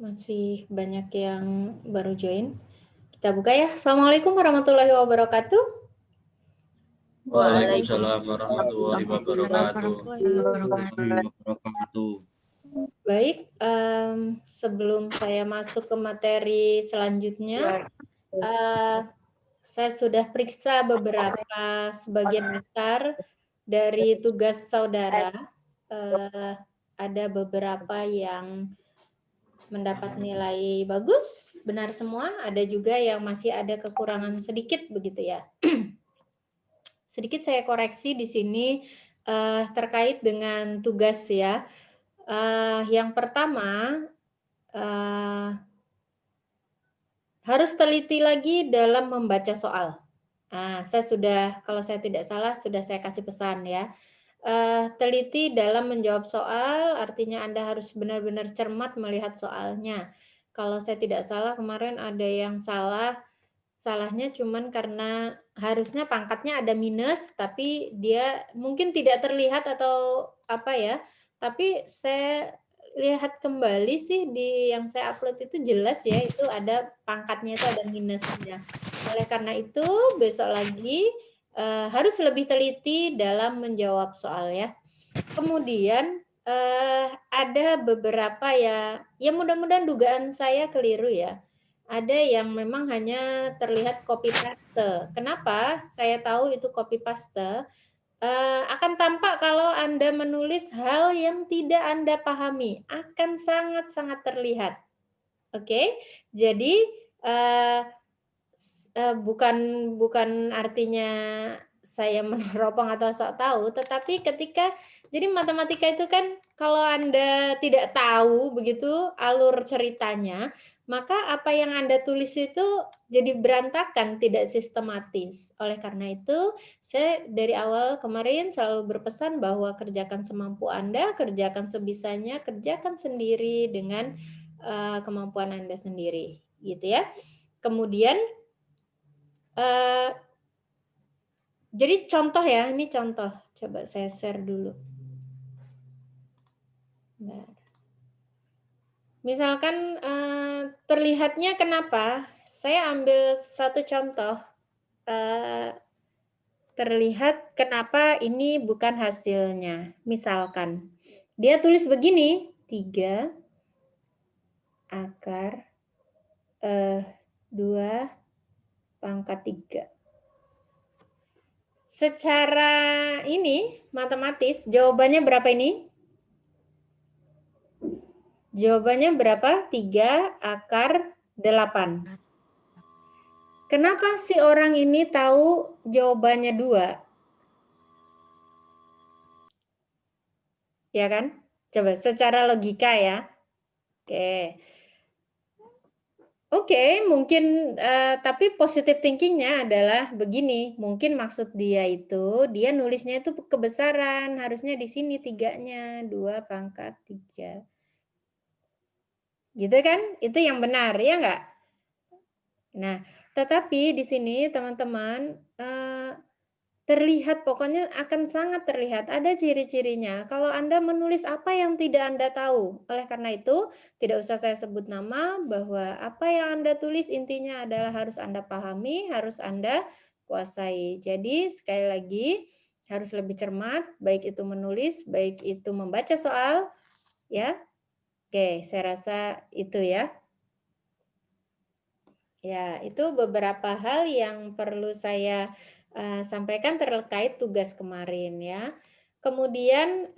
Masih banyak yang baru join. Kita buka ya. Assalamualaikum warahmatullahi wabarakatuh. Waalaikumsalam warahmatullahi wabarakatuh. Baik, sebelum saya masuk ke materi selanjutnya, saya sudah periksa sebagian besar dari tugas saudara. Ada beberapa yang mendapat nilai bagus, benar semua. Ada juga yang masih ada kekurangan sedikit begitu ya. Sedikit saya koreksi di sini terkait dengan tugas ya. Yang pertama, harus teliti lagi dalam membaca soal. Kalau saya tidak salah, sudah saya kasih pesan ya. Teliti dalam menjawab soal, artinya Anda harus benar-benar cermat melihat soalnya. Kalau saya tidak salah, kemarin ada yang salahnya cuman karena harusnya pangkatnya ada minus, tapi dia mungkin tidak terlihat atau apa ya, tapi saya lihat kembali sih di yang saya upload itu jelas ya, itu ada pangkatnya itu ada minusnya. Oleh karena itu, besok lagi harus lebih teliti dalam menjawab soal ya. Kemudian ada beberapa ya mudah-mudahan dugaan saya keliru ya. Ada yang memang hanya terlihat copy paste. Kenapa saya tahu itu copy paste? Akan tampak kalau Anda menulis hal yang tidak Anda pahami, akan sangat-sangat terlihat. Oke, jadi bukan artinya saya meneropong atau sok tahu, tetapi jadi matematika itu kan kalau Anda tidak tahu begitu alur ceritanya, maka apa yang Anda tulis itu jadi berantakan, tidak sistematis. Oleh karena itu, saya dari awal kemarin selalu berpesan bahwa kerjakan semampu Anda, kerjakan sebisanya, kerjakan sendiri dengan kemampuan Anda sendiri, gitu ya. Kemudian jadi contoh ya, ini contoh. Coba saya share dulu. Nah. Misalkan terlihatnya kenapa? Saya ambil satu contoh. Terlihat kenapa ini bukan hasilnya. Misalkan, dia tulis begini, 3 akar 2 pangkat 3. Secara ini matematis jawabannya berapa ini? Jawabannya berapa? 3 akar 8. Kenapa si orang ini tahu jawabannya 2? Ya kan? Coba secara logika ya. Oke, mungkin tapi positive thinking-nya adalah begini, mungkin maksud dia itu, dia nulisnya itu kebesaran, harusnya di sini 3-nya, 2 pangkat 3. Gitu kan? Itu yang benar, ya enggak? Nah, tetapi di sini teman-teman, terlihat, pokoknya akan sangat terlihat, ada ciri-cirinya. Kalau Anda menulis apa yang tidak Anda tahu. Oleh karena itu, tidak usah saya sebut nama, bahwa apa yang Anda tulis intinya adalah harus Anda pahami, harus Anda kuasai. Jadi, sekali lagi, harus lebih cermat, baik itu menulis, baik itu membaca soal, ya. Oke, saya rasa itu ya. Ya, itu beberapa hal yang perlu saya sampaikan terkait tugas kemarin ya. Kemudian,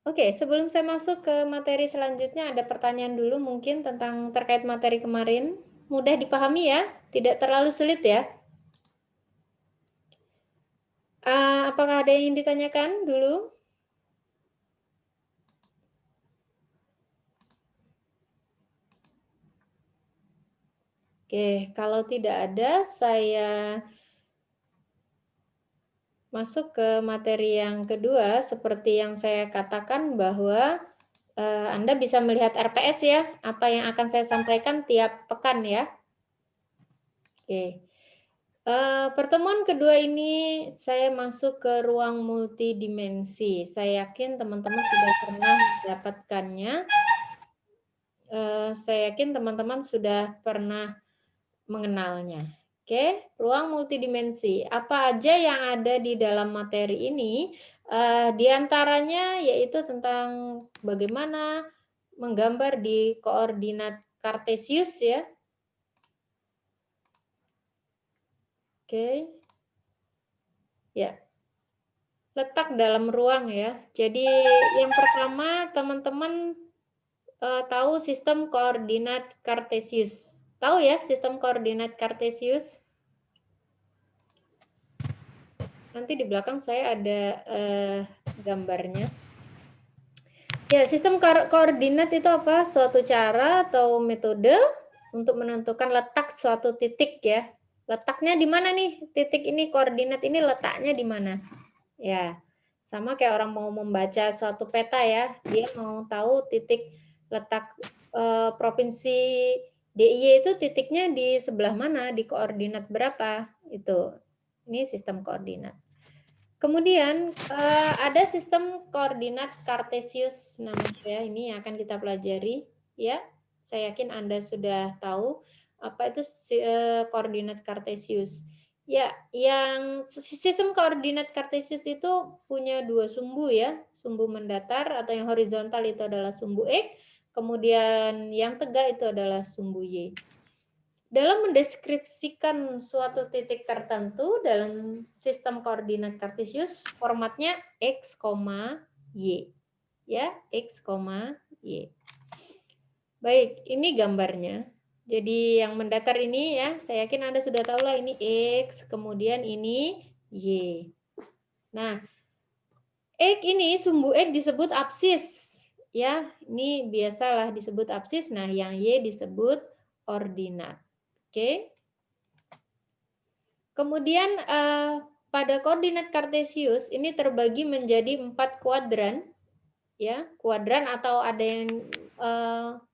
oke, sebelum saya masuk ke materi selanjutnya, ada pertanyaan dulu mungkin terkait materi kemarin. Mudah dipahami ya, tidak terlalu sulit ya. Apakah ada yang ditanyakan dulu? Oke, kalau tidak ada, saya masuk ke materi yang kedua, seperti yang saya katakan bahwa Anda bisa melihat RPS ya, apa yang akan saya sampaikan tiap pekan ya. Oke. Pertemuan kedua ini saya masuk ke ruang multidimensi. Saya yakin teman-teman sudah pernah mendapatkannya. Saya yakin teman-teman sudah pernah mengenalnya. Oke, ruang multidimensi. Apa aja yang ada di dalam materi ini? Di antaranya yaitu tentang bagaimana menggambar di koordinat kartesius ya. Oke. Ya. Letak dalam ruang ya. Jadi yang pertama teman-teman tahu sistem koordinat kartesius. Tahu ya sistem koordinat kartesius? Nanti di belakang saya ada gambarnya. Ya, sistem koordinat itu apa? Suatu cara atau metode untuk menentukan letak suatu titik ya. Letaknya di mana nih? Titik ini, koordinat ini letaknya di mana? Ya, sama kayak orang mau membaca suatu peta ya. Dia mau tahu titik letak provinsi DIY itu titiknya di sebelah mana, di koordinat berapa. Itu. Ini sistem koordinat. Kemudian ada sistem koordinat kartesius namanya ya. Ini yang akan kita pelajari ya. Saya yakin Anda sudah tahu apa itu koordinat kartesius. Ya, yang sistem koordinat kartesius itu punya dua sumbu ya. Sumbu mendatar atau yang horizontal itu adalah sumbu X, kemudian yang tegak itu adalah sumbu Y. Dalam mendeskripsikan suatu titik tertentu dalam sistem koordinat kartesius, formatnya X, Y. Ya, X, Y. Baik, ini gambarnya. Jadi yang mendatar ini ya, saya yakin Anda sudah tahu lah ini X, kemudian ini Y. Nah, X ini, sumbu X disebut apsis. Ya, ini biasalah disebut apsis. Nah, yang Y disebut ordinat. Oke. Kemudian pada koordinat kartesius ini terbagi menjadi 4 kuadran, ya, kuadran atau ada yang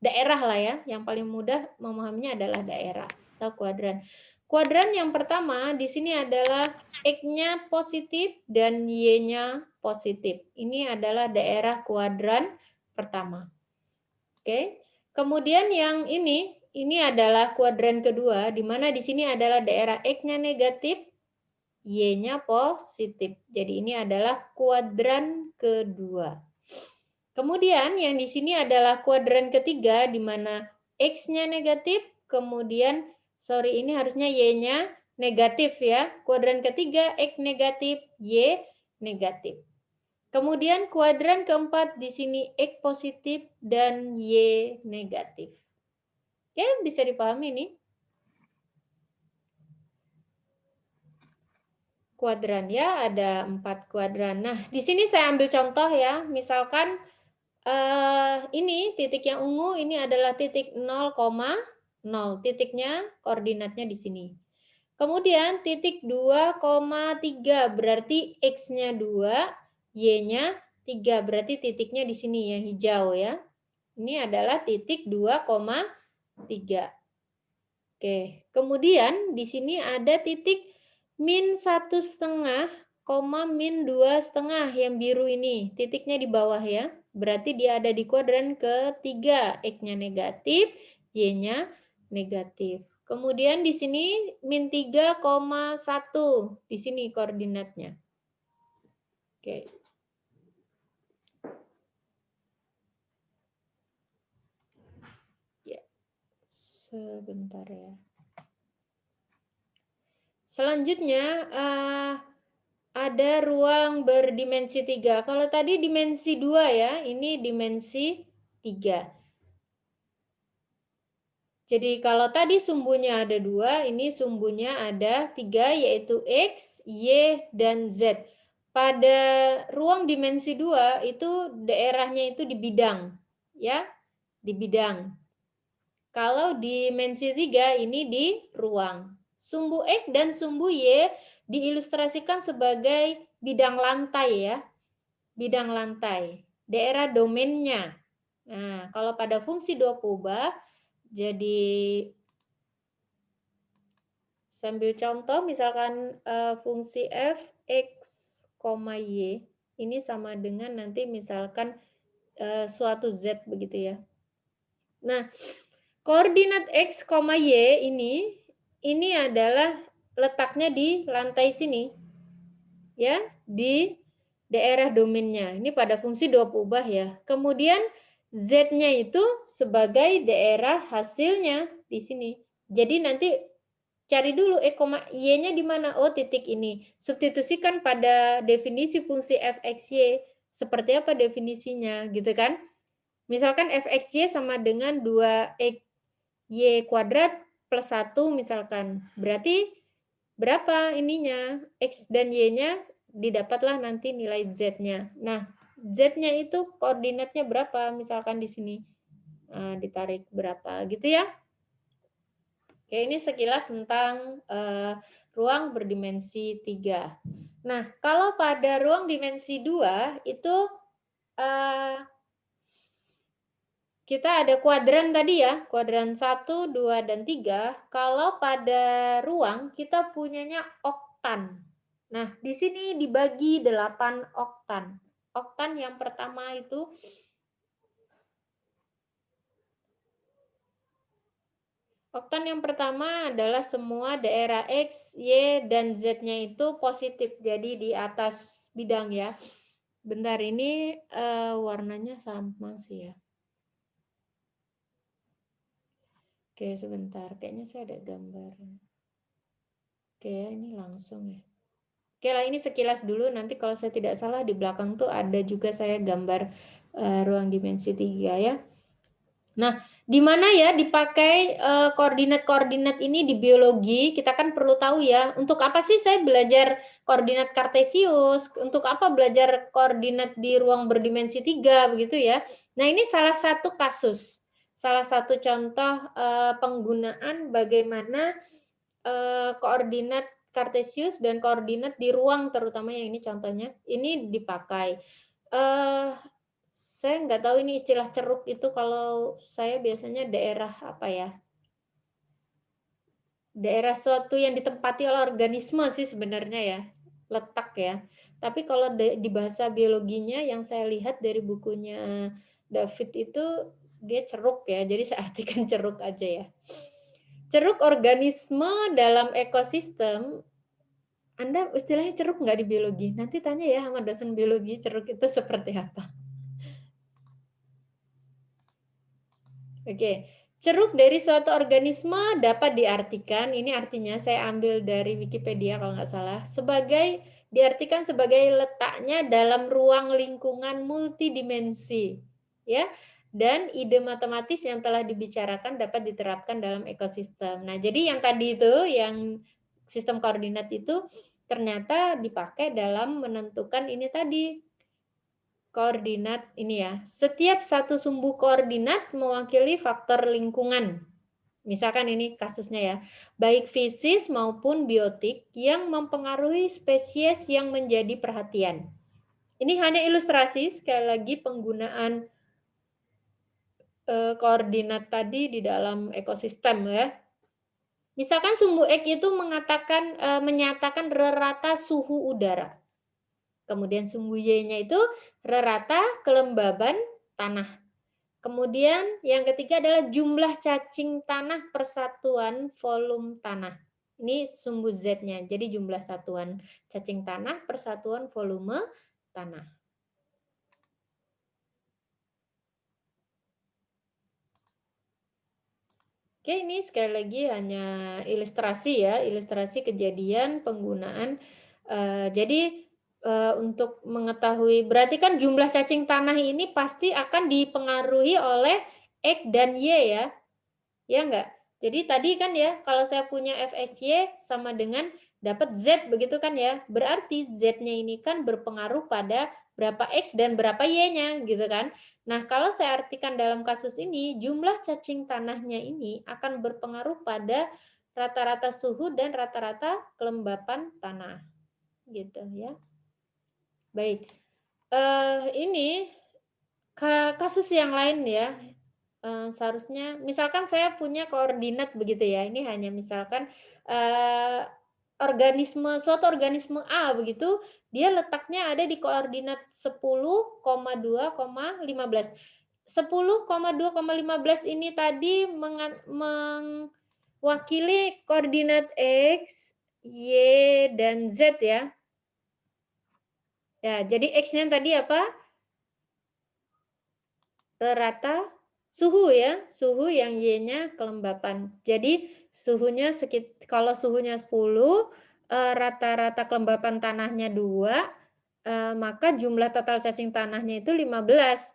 daerah lah ya, yang paling mudah memahaminya adalah daerah atau kuadran. Kuadran yang pertama di sini adalah X-nya positif dan Y-nya positif. Ini adalah daerah kuadran pertama. Oke. Kemudian yang ini adalah kuadran kedua, di mana di sini adalah daerah X-nya negatif, Y-nya positif. Jadi ini adalah kuadran kedua. Kemudian yang di sini adalah kuadran ketiga di mana X-nya negatif, kemudian ini harusnya Y-nya negatif ya. Kuadran ketiga X negatif, Y negatif. Kemudian kuadran keempat di sini X positif dan Y negatif. Oke, bisa dipahami nih. Kuadran ya, ada 4 kuadran. Nah, di sini saya ambil contoh ya. Misalkan ini titik yang ungu ini adalah titik 0,0. Titiknya koordinatnya di sini. Kemudian titik 2,3 berarti X-nya 2, Y-nya 3. Berarti titiknya di sini yang hijau ya. Ini adalah titik 2,3. Oke, kemudian di sini ada titik min 1,5, min 2,5 yang biru ini. Titiknya di bawah ya. Berarti dia ada di kuadran ketiga. X-nya negatif, Y-nya negatif. Kemudian di sini min 3,1. Di sini koordinatnya. Oke. Ya. Sebentar ya. Selanjutnya ada ruang berdimensi 3. Kalau tadi dimensi 2 ya, ini dimensi 3. Jadi kalau tadi sumbunya ada 2, ini sumbunya ada 3 yaitu X, Y, dan Z. Pada ruang dimensi 2 itu daerahnya itu di bidang. Ya, di bidang. Kalau dimensi 3 ini di ruang. Sumbu X dan sumbu Y diilustrasikan sebagai bidang lantai ya. Bidang lantai. Daerah domainnya. Nah, kalau pada fungsi dua kubah jadi Saya ambil contoh misalkan fungsi f x, y ini sama dengan nanti misalkan suatu z begitu ya. Nah, koordinat x, y ini adalah letaknya di lantai sini. Ya, di daerah domainnya. Ini pada fungsi 2 ubah ya. Kemudian z-nya itu sebagai daerah hasilnya di sini. Jadi nanti cari dulu y-nya di mana? Oh, titik ini. Substitusikan pada definisi fungsi f(x,y). Seperti apa definisinya, gitu kan? Misalkan f(x,y) sama dengan 2y kuadrat plus 1 misalkan. Berarti berapa ininya? X dan Y-nya didapatlah nanti nilai Z-nya. Nah, Z-nya itu koordinatnya berapa? Misalkan di sini. Ditarik berapa gitu ya. Oke, ini sekilas tentang ruang berdimensi 3. Nah, kalau pada ruang dimensi 2 itu kita ada kuadran tadi ya, kuadran 1, 2, dan 3. Kalau pada ruang kita punyanya oktan. Nah, di sini dibagi 8 oktan. Oktan yang pertama itu adalah semua daerah X, Y, dan Z-nya itu positif. Jadi di atas bidang ya. Bentar, ini warnanya sama sih ya. Oke, sebentar. Kayaknya saya ada gambar. Oke, ini langsung ya. Oke lah, ini sekilas dulu. Nanti kalau saya tidak salah di belakang tuh ada juga saya gambar ruang dimensi 3 ya. Nah, di mana ya dipakai koordinat-koordinat ini di biologi? Kita kan perlu tahu ya, untuk apa sih saya belajar koordinat kartesius? Untuk apa belajar koordinat di ruang berdimensi 3 begitu ya? Nah, ini salah satu kasus. Salah satu contoh penggunaan bagaimana koordinat kartesius dan koordinat di ruang terutama yang ini contohnya, ini dipakai. Saya nggak tahu ini istilah ceruk itu kalau saya biasanya daerah apa ya, daerah suatu yang ditempati oleh organisme sih sebenarnya ya, letak ya. Tapi kalau di bahasa biologinya yang saya lihat dari bukunya David itu dia ceruk ya, jadi saya artikan ceruk aja ya. Ceruk organisme dalam ekosistem, Anda istilahnya ceruk nggak di biologi? Nanti tanya ya sama dosen biologi, ceruk itu seperti apa. Oke, ceruk dari suatu organisme dapat diartikan, ini artinya saya ambil dari Wikipedia kalau nggak salah, diartikan sebagai letaknya dalam ruang lingkungan multidimensi. Ya, dan ide matematis yang telah dibicarakan dapat diterapkan dalam ekosistem. Nah, jadi yang tadi itu, yang sistem koordinat itu ternyata dipakai dalam menentukan ini tadi, koordinat ini ya. Setiap satu sumbu koordinat mewakili faktor lingkungan. Misalkan ini kasusnya ya, baik fisis maupun biotik yang mempengaruhi spesies yang menjadi perhatian. Ini hanya ilustrasi, sekali lagi penggunaan koordinat tadi di dalam ekosistem ya. Misalkan sumbu X itu menyatakan rata suhu udara. Kemudian sumbu Y-nya itu rata kelembaban tanah. Kemudian yang ketiga adalah jumlah cacing tanah per satuan volume tanah. Ini sumbu Z-nya. Jadi jumlah satuan cacing tanah per satuan volume tanah. Oke, ini sekali lagi hanya ilustrasi ya, ilustrasi kejadian penggunaan. Jadi untuk mengetahui, berarti kan jumlah cacing tanah ini pasti akan dipengaruhi oleh X dan Y ya, ya enggak? Jadi tadi kan ya, kalau saya punya fxy sama dengan dapat Z begitu kan ya, berarti Z-nya ini kan berpengaruh pada berapa X dan berapa Y-nya gitu kan. Nah, kalau saya artikan dalam kasus ini, jumlah cacing tanahnya ini akan berpengaruh pada rata-rata suhu dan rata-rata kelembapan tanah. Gitu ya. Baik. Ini kasus yang lain ya. Seharusnya misalkan saya punya koordinat begitu ya, ini hanya misalkan, eee, suatu organisme A begitu, dia letaknya ada di koordinat 10,2,15. 10,2,15 ini tadi mewakili koordinat X, Y, dan Z ya. Ya, jadi X-nya tadi apa? Rata suhu ya, suhu yang Y-nya kelembapan. Jadi suhunya kalau suhunya 10, rata-rata kelembapan tanahnya 2, maka jumlah total cacing tanahnya itu 15,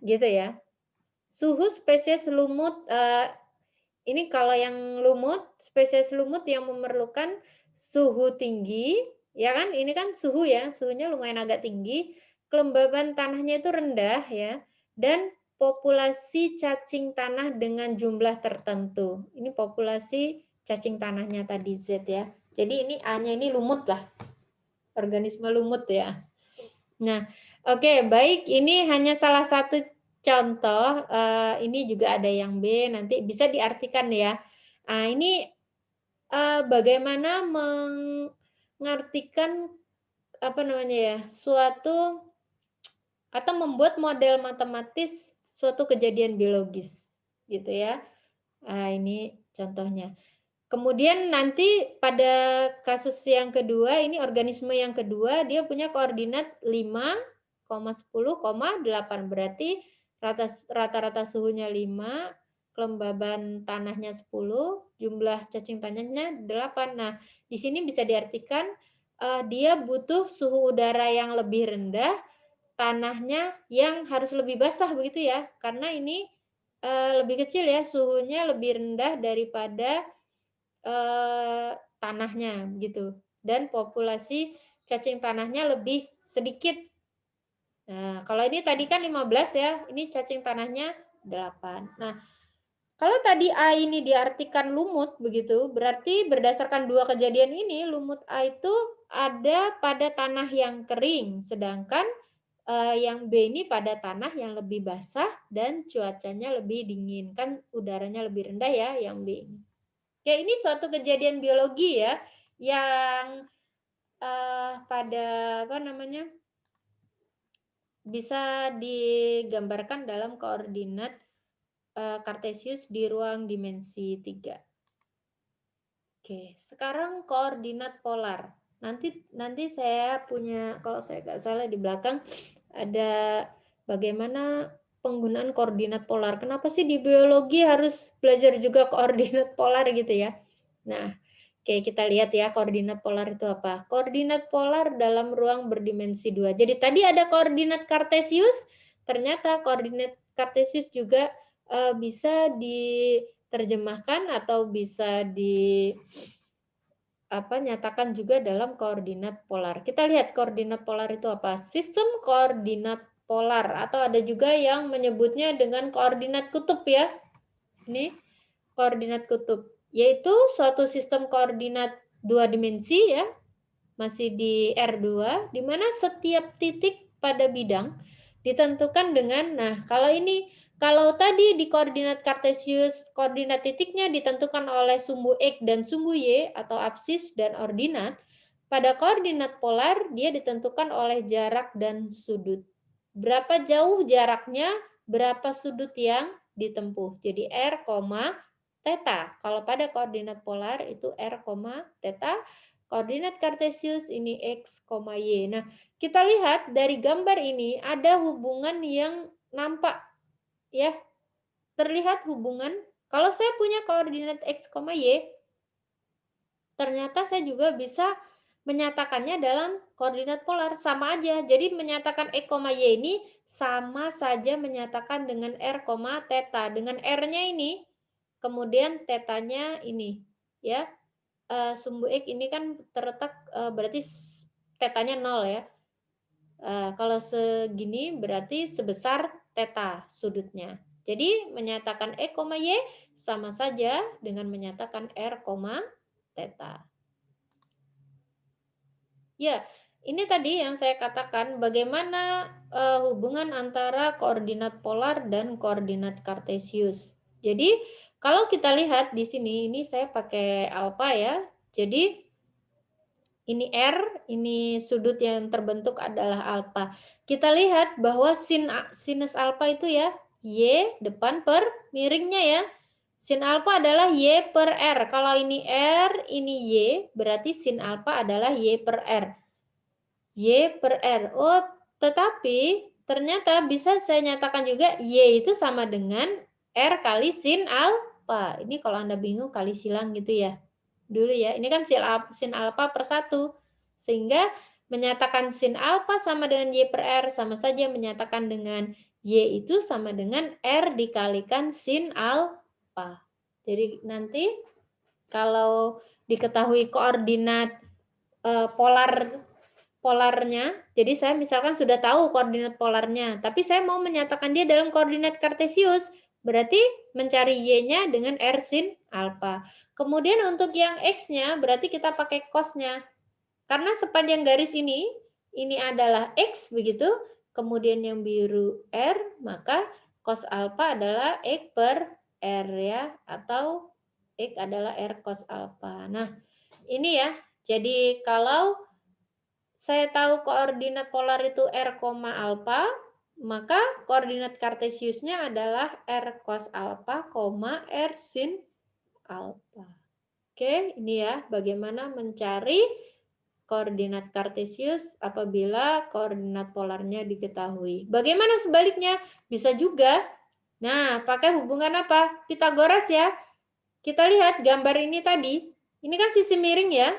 gitu ya. Suhu spesies lumut, ini kalau yang lumut, spesies lumut yang memerlukan suhu tinggi, ya kan, ini kan suhu ya, suhunya lumayan agak tinggi, kelembaban tanahnya itu rendah ya, dan populasi cacing tanah dengan jumlah tertentu. Ini populasi cacing tanahnya tadi Z ya. Jadi ini A-nya ini lumut lah, organisme lumut ya. Nah, oke, baik, ini hanya salah satu contoh, ini juga ada yang B, nanti bisa diartikan ya. Nah, ini, bagaimana mengartikan, apa namanya ya, suatu atau membuat model matematis suatu kejadian biologis, gitu ya. Ini contohnya. Kemudian nanti pada kasus yang kedua, ini organisme yang kedua, dia punya koordinat 5,10,8. Berarti rata-rata suhunya 5, kelembaban tanahnya 10, jumlah cacing tanahnya 8. Nah, di sini bisa diartikan, dia butuh suhu udara yang lebih rendah, tanahnya yang harus lebih basah begitu ya. Karena ini, lebih kecil ya, suhunya lebih rendah daripada tanahnya gitu, dan populasi cacing tanahnya lebih sedikit. Nah, kalau ini tadi kan 15 ya, ini cacing tanahnya 8. Nah, kalau tadi A ini diartikan lumut begitu, berarti berdasarkan 2 kejadian ini, lumut A itu ada pada tanah yang kering, sedangkan, yang B ini pada tanah yang lebih basah dan cuacanya lebih dingin, kan udaranya lebih rendah ya yang B ini. Ya, ini suatu kejadian biologi ya, yang, pada apa namanya, bisa digambarkan dalam koordinat, kartesius di ruang dimensi 3. Oke, sekarang koordinat polar. Nanti nanti saya punya, kalau saya nggak salah di belakang ada bagaimana penggunaan koordinat polar. Kenapa sih di biologi harus belajar juga koordinat polar gitu ya? Nah, oke, kita lihat ya koordinat polar itu apa. Koordinat polar dalam ruang berdimensi 2. Jadi tadi ada koordinat kartesius, ternyata koordinat kartesius juga, bisa diterjemahkan atau bisa nyatakan juga dalam koordinat polar. Kita lihat koordinat polar itu apa? Sistem koordinat polar atau ada juga yang menyebutnya dengan koordinat kutub ya. Ini koordinat kutub, yaitu suatu sistem koordinat 2 dimensi ya, masih di R2, di mana setiap titik pada bidang ditentukan dengan, nah kalau tadi di koordinat kartesius, koordinat titiknya ditentukan oleh sumbu X dan sumbu Y atau apsis dan ordinat, pada koordinat polar dia ditentukan oleh jarak dan sudut. Berapa jauh jaraknya, berapa sudut yang ditempuh. Jadi R, theta. Kalau pada koordinat polar itu R, theta. Koordinat kartesius ini X, Y. Nah, kita lihat dari gambar ini ada hubungan yang nampak ya. Terlihat hubungan, kalau saya punya koordinat X, Y, ternyata saya juga bisa menyatakannya dalam koordinat polar, sama aja. Jadi menyatakan X, Y ini sama saja menyatakan dengan R, theta. Dengan R-nya ini, kemudian tetanya ini, ya. Sumbu X ini kan terletak, berarti tetanya 0 ya. Kalau segini berarti sebesar theta sudutnya. Jadi menyatakan X, Y sama saja dengan menyatakan R, theta. Ya, Ini tadi yang saya katakan bagaimana hubungan antara koordinat polar dan koordinat kartesius. Jadi kalau kita lihat di sini, ini saya pakai alfa ya. Jadi ini R, ini sudut yang terbentuk adalah alfa. Kita lihat bahwa sinus alfa itu ya, Y depan per miringnya ya. Sin alfa adalah Y per R. Kalau ini R, ini Y, berarti sin alfa adalah Y per R. Y per R. Oh, tetapi ternyata bisa saya nyatakan juga Y itu sama dengan R kali sin alfa. Ini kalau Anda bingung kali silang gitu ya. Dulu ya, ini kan sin alfa per 1. Sehingga menyatakan sin alfa sama dengan Y per R sama saja menyatakan dengan Y itu sama dengan R dikalikan sin alfa. Jadi nanti kalau diketahui koordinat polarnya, jadi saya misalkan sudah tahu koordinat polarnya, tapi saya mau menyatakan dia dalam koordinat kartesius, berarti mencari Y-nya dengan R sin alfa. Kemudian untuk yang X-nya, berarti kita pakai cos-nya. Karena sepanjang garis ini adalah X begitu, kemudian yang biru R, maka cos alfa adalah X per R ya, atau X adalah R cos alfa. Nah, ini ya, jadi kalau saya tahu koordinat polar itu R, alfa, maka koordinat kartesiusnya adalah R cos alfa, R sin alfa. Oke, ini ya bagaimana mencari koordinat kartesius apabila koordinat polarnya diketahui. Bagaimana sebaliknya? Bisa juga. Nah, pakai hubungan apa? Pitagoras ya. Kita lihat gambar ini tadi. Ini kan sisi miring ya.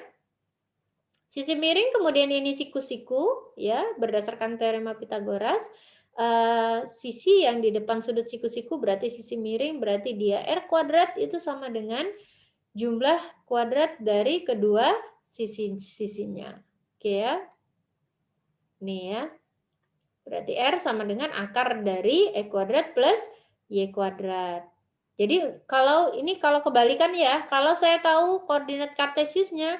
Sisi miring kemudian ini siku-siku ya berdasarkan teorema Pitagoras. Sisi yang di depan sudut siku-siku berarti sisi miring, berarti dia R kuadrat itu sama dengan jumlah kuadrat dari kedua sisinya. Oke ya. Nih ya. Berarti R sama dengan akar dari E kuadrat plus Y kuadrat. Jadi kalau kebalikan ya, kalau saya tahu koordinat kartesiusnya,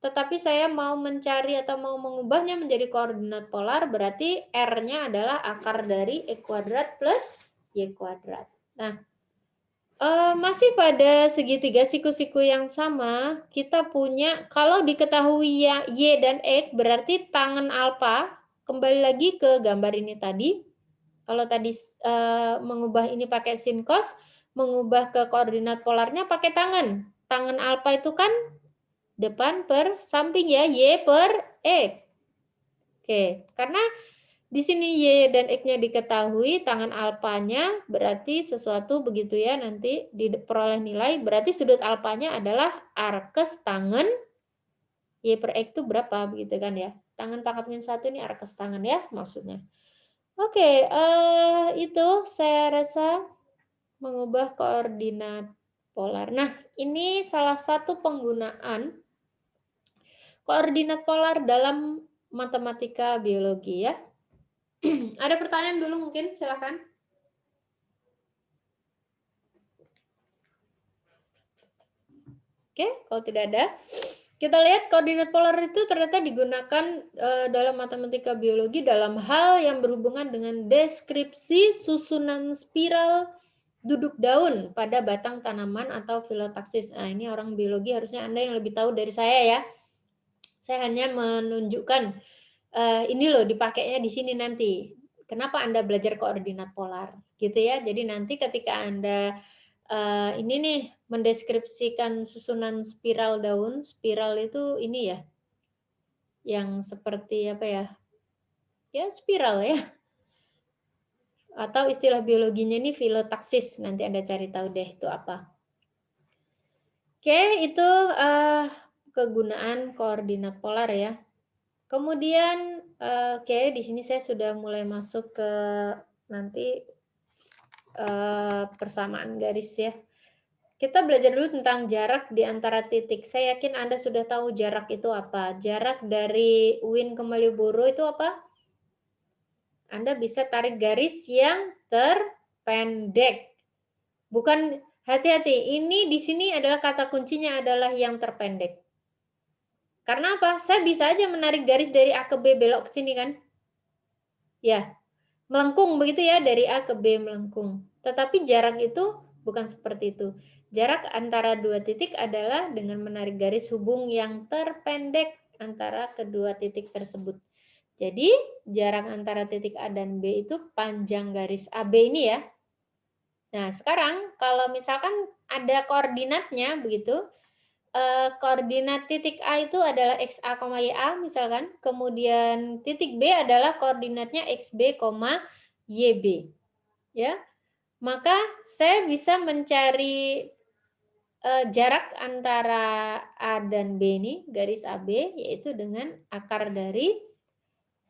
tetapi saya mau mencari atau mau mengubahnya menjadi koordinat polar, berarti R-nya adalah akar dari E kuadrat plus Y kuadrat. Nah, masih pada segitiga siku-siku yang sama, kita punya, kalau diketahui ya Y dan X, berarti tangen alfa, kembali lagi ke gambar ini tadi, kalau tadi mengubah ini pakai sin cos, mengubah ke koordinat polarnya pakai tangen. Tangen alfa itu kan depan per samping ya, Y per X. Oke, karena di sini Y dan X-nya diketahui, tangan alfanya berarti sesuatu begitu ya, nanti diperoleh nilai, berarti sudut alfanya adalah arkes tangen Y per X itu berapa begitu kan ya. Tangan pangkat min 1 ini arkes tangen ya maksudnya. Oke, itu saya rasa mengubah koordinat polar. Nah, ini salah satu penggunaan koordinat polar dalam matematika biologi ya. Ada pertanyaan dulu mungkin, silakan. Oke, kalau tidak ada, kita lihat koordinat polar itu ternyata digunakan dalam matematika biologi dalam hal yang berhubungan dengan deskripsi susunan spiral duduk daun pada batang tanaman atau filotaksis. Nah, ini orang biologi harusnya Anda yang lebih tahu dari saya ya. Saya hanya menunjukkan ini loh dipakainya di sini nanti. Kenapa Anda belajar koordinat polar? Gitu ya. Jadi nanti ketika Anda ini nih mendeskripsikan susunan spiral daun, spiral itu ini ya, yang seperti apa ya? Ya spiral ya. Atau istilah biologinya ini filotaksis. Nanti Anda cari tahu deh itu apa. Oke, itu kegunaan koordinat polar ya. Kemudian oke, di sini saya sudah mulai masuk ke nanti persamaan garis ya. Kita belajar dulu tentang jarak di antara titik. Saya yakin Anda sudah tahu jarak itu apa. Jarak dari Uin ke Malioboro itu apa? Anda bisa tarik garis yang terpendek. Bukan, hati-hati, ini di sini adalah kata kuncinya adalah yang terpendek. Karena apa? Saya bisa aja menarik garis dari A ke B belok ke sini kan? Ya, melengkung begitu ya, dari A ke B melengkung. Tetapi jarak itu bukan seperti itu. Jarak antara dua titik adalah dengan menarik garis hubung yang terpendek antara kedua titik tersebut. Jadi, jarak antara titik A dan B itu panjang garis AB ini ya. Nah, sekarang kalau misalkan ada koordinatnya begitu, koordinat titik A itu adalah XA, YA misalkan, kemudian titik B adalah koordinatnya XB, YB. Ya, maka saya bisa mencari jarak antara A dan B ini, garis AB, yaitu dengan akar dari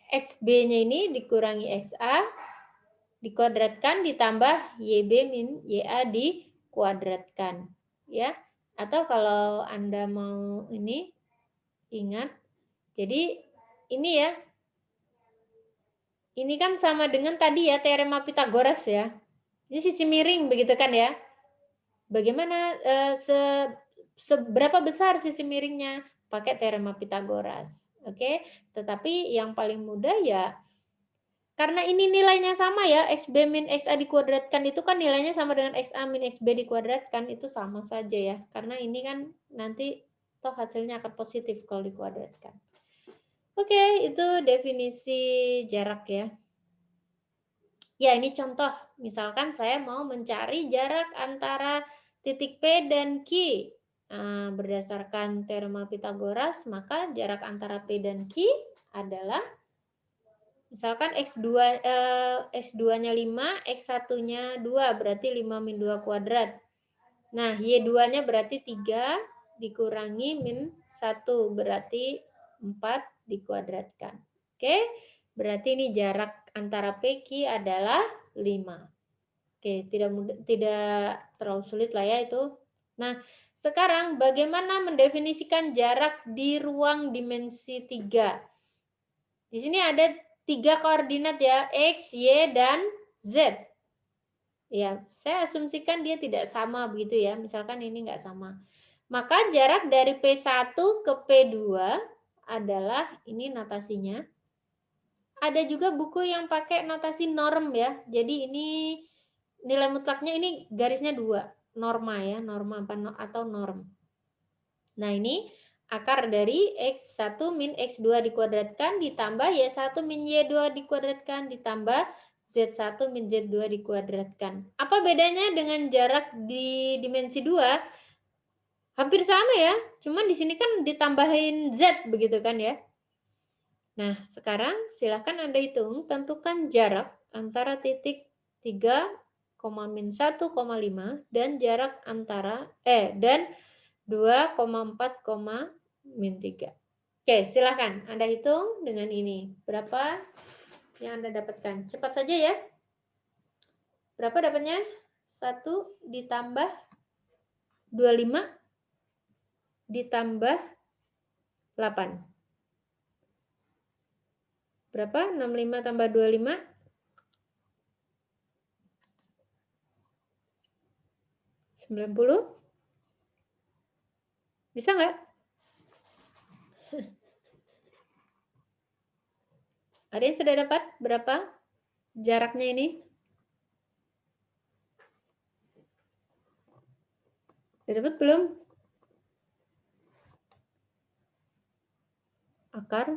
XB-nya ini dikurangi XA, dikuadratkan ditambah YB min YA dikuadratkan. Ya, atau kalau Anda mau ini, ingat, jadi ini ya, ini kan sama dengan tadi ya, teorema Pythagoras ya. Ini sisi miring begitu kan ya. Bagaimana seberapa besar sisi miringnya? Pakai teorema Pythagoras. Oke, tetapi yang paling mudah ya, karena ini nilainya sama ya, XB min XA dikuadratkan itu kan nilainya sama dengan XA min XB dikuadratkan, itu sama saja ya. Karena ini kan nanti toh hasilnya akan positif kalau dikuadratkan. Oke, itu definisi jarak ya. Ya, ini contoh. Misalkan saya mau mencari jarak antara titik P dan Q. Nah, berdasarkan teorema Pythagoras, maka jarak antara P dan Q adalah misalkan X2-nya 5, X1-nya 2, berarti 5 min 2 kuadrat. Nah, Y2-nya berarti 3 dikurangi min 1, berarti 4 dikuadratkan. Oke, berarti ini jarak antara PQ adalah 5. Oke, tidak terlalu sulit lah ya itu. Nah, sekarang bagaimana mendefinisikan jarak di ruang dimensi 3? Di sini ada 3 koordinat ya, X, Y, dan Z. Ya, saya asumsikan dia tidak sama begitu ya. Misalkan ini enggak sama. Maka jarak dari P1 ke P2 adalah, ini notasinya. Ada juga buku yang pakai notasi norm ya. Jadi ini nilai mutlaknya ini garisnya 2. Norma ya, norma atau norm. Nah, ini akar dari X1 min X2 dikuadratkan ditambah Y1 min Y2 dikuadratkan ditambah Z1 min Z2 dikuadratkan. Apa bedanya dengan jarak di dimensi 2? Hampir sama ya, cuman di sini kan ditambahin Z begitu kan ya. Nah, sekarang silakan Anda hitung, tentukan jarak antara titik 3, min 1,5 dan jarak antara dan 2,4, min 3. Oke, silakan Anda hitung dengan ini. Berapa yang Anda dapatkan? Cepat saja ya. Berapa dapatnya? 1 ditambah 25 ditambah 8. Berapa? 65 tambah 25? 90? Bisa nggak? Ada yang sudah dapat berapa jaraknya ini? Sudah dapat belum? Akar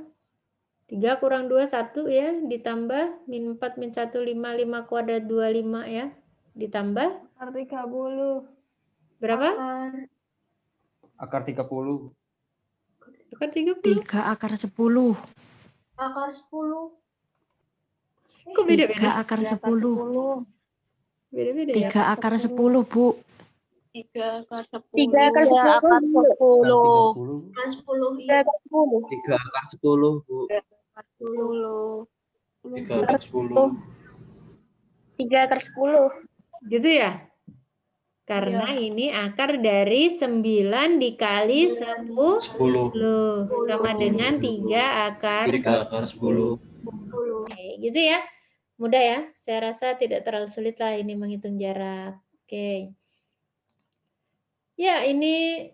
3 kurang 2, 1 ya, ditambah min 4, min 1, 5, 5 kuadrat 25 ya, ditambah Akar 30. berapa? Akar 30. Akar 30. 3 akar 10. Akar 10. Kok beda-beda? 3 akar 10. Beda-beda ya? 3 akar 10, Bu. 3 akar 10. 3 akar 10. 3 akar 10. Akar 10. 3 akar 10. 3 akar 10, Bu. 10. 3 akar 10. 3 akar 10. Gitu ya? Karena ini akar dari 9 dikali 10 10. sama dengan 3 akar 3 akar 10. Oke, gitu ya. Mudah ya. Saya rasa tidak terlalu sulit lah ini menghitung jarak. Oke. Ya, ini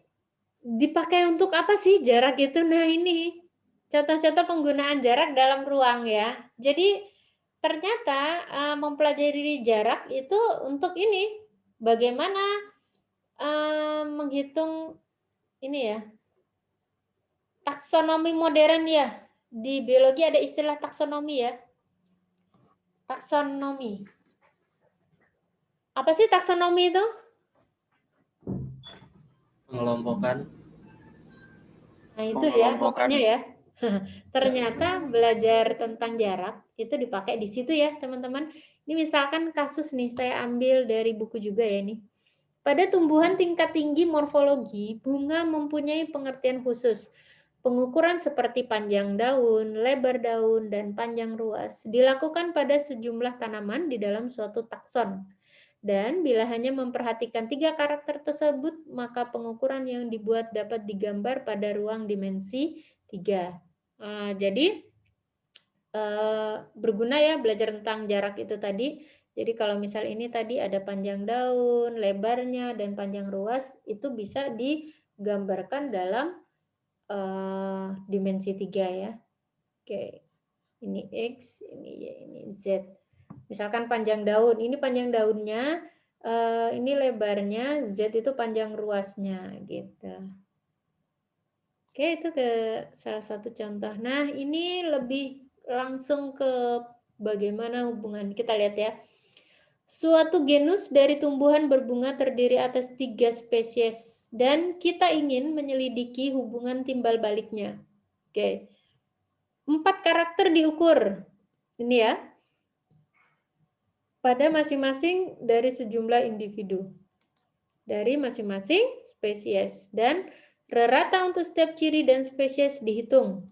Dipakai untuk apa sih jarak itu? Nah ini, contoh-contoh penggunaan jarak dalam ruang ya. Jadi ternyata mempelajari jarak itu untuk ini, bagaimana menghitung ini ya, taksonomi modern ya. Di biologi ada istilah taksonomi ya. Taksonomi. Apa sih taksonomi itu? Pengelompokan. Nah itu ya Pengelompokan. pokoknya ya. Ternyata belajar tentang jarak itu dipakai di situ ya teman-teman. Ini misalkan kasus nih saya ambil dari buku juga ya nih. Pada tumbuhan tingkat tinggi morfologi, bunga mempunyai pengertian khusus. Pengukuran seperti panjang daun, lebar daun, dan panjang ruas dilakukan pada sejumlah tanaman di dalam suatu takson. Dan bila hanya memperhatikan 3 karakter tersebut, maka pengukuran yang dibuat dapat digambar pada ruang dimensi 3. Jadi berguna ya belajar tentang jarak itu tadi. Jadi kalau misal ini tadi ada panjang daun, lebarnya, dan panjang ruas, itu bisa digambarkan dalam dimensi 3 ya. Oke, ini X, ini Y, ini Z. Misalkan panjang daun, ini panjang daunnya, ini lebarnya, Z itu panjang ruasnya gitu. Oke, itu ke salah satu contoh. Nah, ini lebih langsung ke bagaimana hubungan. Kita lihat ya. Suatu genus dari tumbuhan berbunga terdiri atas 3 spesies dan kita ingin menyelidiki hubungan timbal baliknya. Oke. 4 karakter diukur. Ini ya. Pada masing-masing dari sejumlah individu. Dari masing-masing spesies dan rata untuk setiap ciri dan spesies dihitung.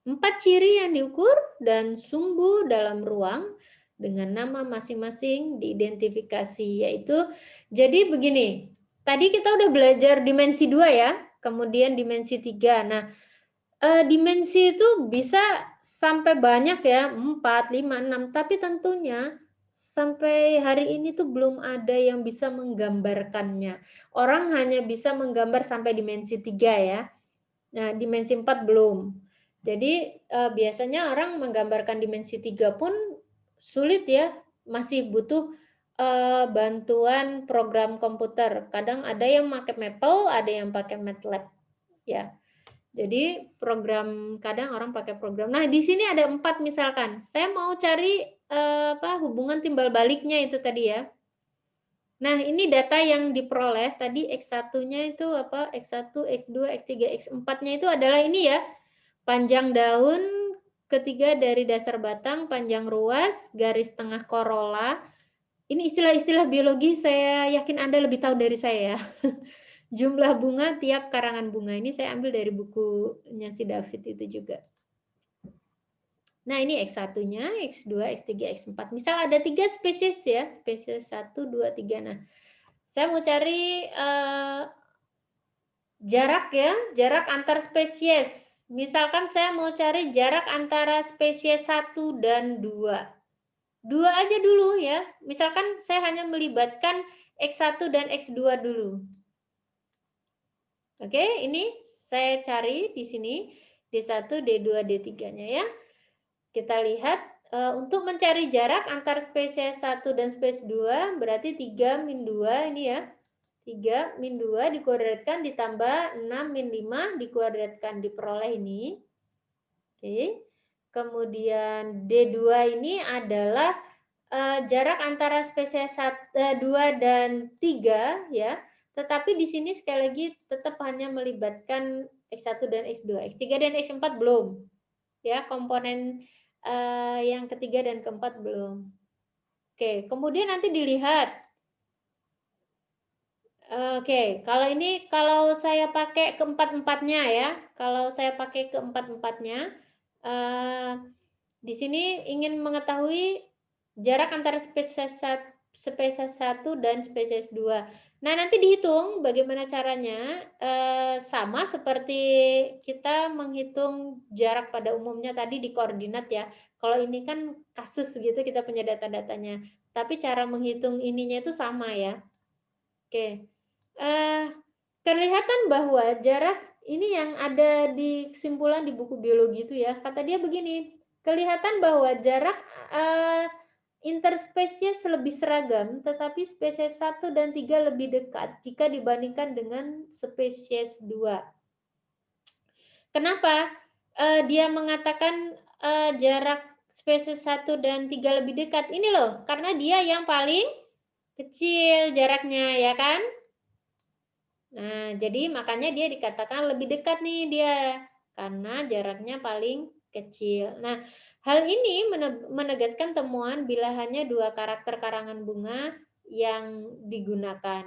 4 ciri yang diukur dan sumbu dalam ruang dengan nama masing-masing diidentifikasi, yaitu jadi begini. Tadi kita udah belajar dimensi 2 ya, kemudian dimensi 3. Nah, dimensi itu bisa sampai banyak ya, 4, 5, 6, tapi tentunya sampai hari ini tuh belum ada yang bisa menggambarkannya. Orang hanya bisa menggambar sampai dimensi 3 ya. Nah, dimensi 4 belum. Jadi biasanya orang menggambarkan dimensi 3 pun sulit ya, masih butuh bantuan program komputer. Kadang ada yang pakai Maple, ada yang pakai MATLAB ya. Jadi program kadang orang pakai program. Nah, di sini ada 4 misalkan. Saya mau cari hubungan timbal baliknya itu tadi ya. Nah, ini data yang diperoleh tadi X1-nya itu apa? X1, X2, X3, X4-nya itu adalah ini ya. Panjang daun, ketiga dari dasar batang, panjang ruas, garis tengah corolla. Ini istilah-istilah biologi saya yakin Anda lebih tahu dari saya ya. Jumlah bunga tiap karangan bunga. Ini saya ambil dari bukunya si David itu juga. Nah, ini X1-nya, X2, X3, X4. Misal ada 3 spesies ya, spesies 1, 2, 3. Nah, saya mau cari jarak ya, jarak antar spesies. Misalkan saya mau cari jarak antara spesies 1 dan 2. 2 aja dulu ya. Misalkan saya hanya melibatkan X1 dan X2 dulu. Oke, ini saya cari di sini D1, D2, D3-nya ya. Kita lihat untuk mencari jarak antar spesies 1 dan spesies 2 berarti 3 min 2 ini ya. 3 min 2 dikuadratkan ditambah 6 min 5 dikuadratkan diperoleh ini. Oke. Kemudian D2 ini adalah jarak antara spesies 2 dan 3 ya. Tetapi di sini sekali lagi tetap hanya melibatkan X1 dan X2. X3 dan X4 belum. Ya, komponen yang ketiga dan keempat belum. Oke, kemudian nanti dilihat. Oke, kalau saya pakai keempat-empatnya ya, kalau saya pakai keempat-empatnya, di sini ingin mengetahui jarak antara spesies 1 dan spesies 2. Nah, nanti dihitung bagaimana caranya, sama seperti kita menghitung jarak pada umumnya tadi di koordinat ya. Kalau ini kan kasus gitu kita punya data-datanya, tapi cara menghitung ininya itu sama ya. Oke. kelihatan bahwa jarak ini yang ada di kesimpulan di buku biologi itu ya. Kata dia begini, kelihatan bahwa jarak interspesies lebih seragam, tetapi spesies 1 dan 3 lebih dekat jika dibandingkan dengan spesies 2. Kenapa dia mengatakan jarak spesies 1 dan 3 lebih dekat? Ini loh, karena dia yang paling kecil jaraknya, ya kan? Nah, jadi makanya dia dikatakan lebih dekat nih dia, karena jaraknya paling kecil. Nah, hal ini menegaskan temuan bila hanya 2 karakter karangan bunga yang digunakan.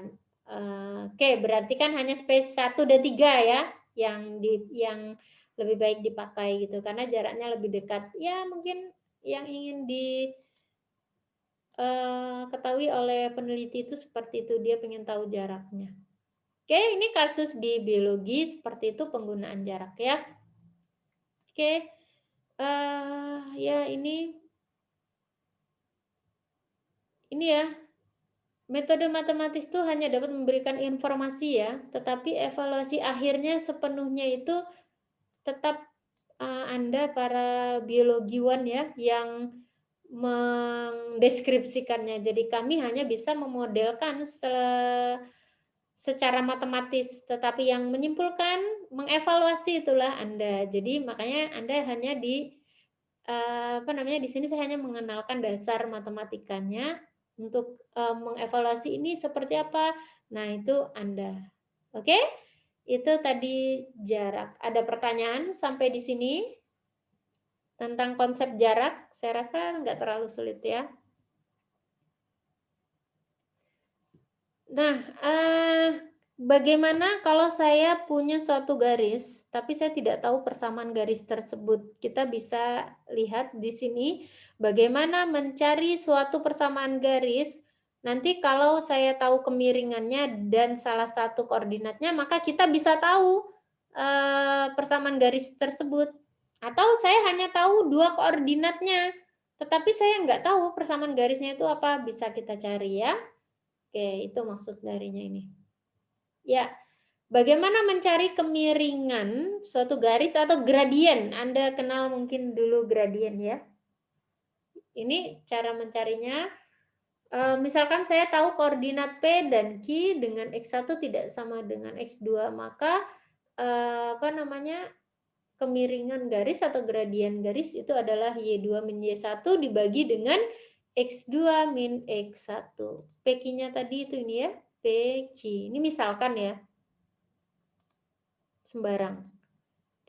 Oke, berarti kan hanya spesies 1 dan 3 ya, yang lebih baik dipakai gitu, karena jaraknya lebih dekat. Ya, mungkin yang ingin ketahui oleh peneliti itu seperti itu, dia pengen tahu jaraknya. Oke, ini kasus di biologi seperti itu penggunaan jarak ya. Oke, ya ini ya, metode matematis itu hanya dapat memberikan informasi ya, tetapi evaluasi akhirnya sepenuhnya itu tetap Anda para biologiwan ya yang mendeskripsikannya. Jadi kami hanya bisa memodelkan secara matematis, tetapi yang menyimpulkan, mengevaluasi itulah Anda. Jadi makanya Anda hanya di di sini saya hanya mengenalkan dasar matematikanya untuk mengevaluasi ini seperti apa. Nah, itu Anda. Oke? Itu tadi jarak. Ada pertanyaan sampai di sini tentang konsep jarak? Saya rasa nggak terlalu sulit ya. Nah, bagaimana kalau saya punya suatu garis, tapi saya tidak tahu persamaan garis tersebut? Kita bisa lihat di sini bagaimana mencari suatu persamaan garis. Nanti kalau saya tahu kemiringannya dan salah satu koordinatnya, maka kita bisa tahu persamaan garis tersebut. Atau saya hanya tahu 2 koordinatnya, tetapi saya nggak tahu persamaan garisnya itu apa. Bisa kita cari ya. Oke, itu maksud darinya ini. Ya, bagaimana mencari kemiringan suatu garis atau gradien? Anda kenal mungkin dulu gradien ya. Ini cara mencarinya. Misalkan saya tahu koordinat P dan Q dengan X1 tidak sama dengan X2, maka kemiringan garis atau gradien garis itu adalah Y2 min Y1 dibagi dengan X2 min X1. PQ-nya tadi itu ini ya, PQ. Ini misalkan ya, sembarang.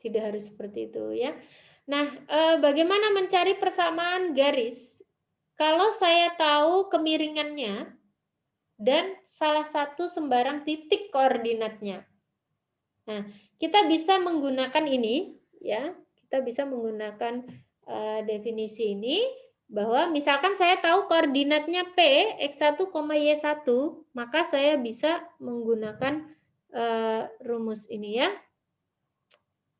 Tidak harus seperti itu ya. Nah, bagaimana mencari persamaan garis? Kalau saya tahu kemiringannya dan salah satu sembarang titik koordinatnya. Nah, kita bisa menggunakan ini ya. Kita bisa menggunakan definisi ini bahwa misalkan saya tahu koordinatnya P, X1, Y1, maka saya bisa menggunakan rumus ini ya.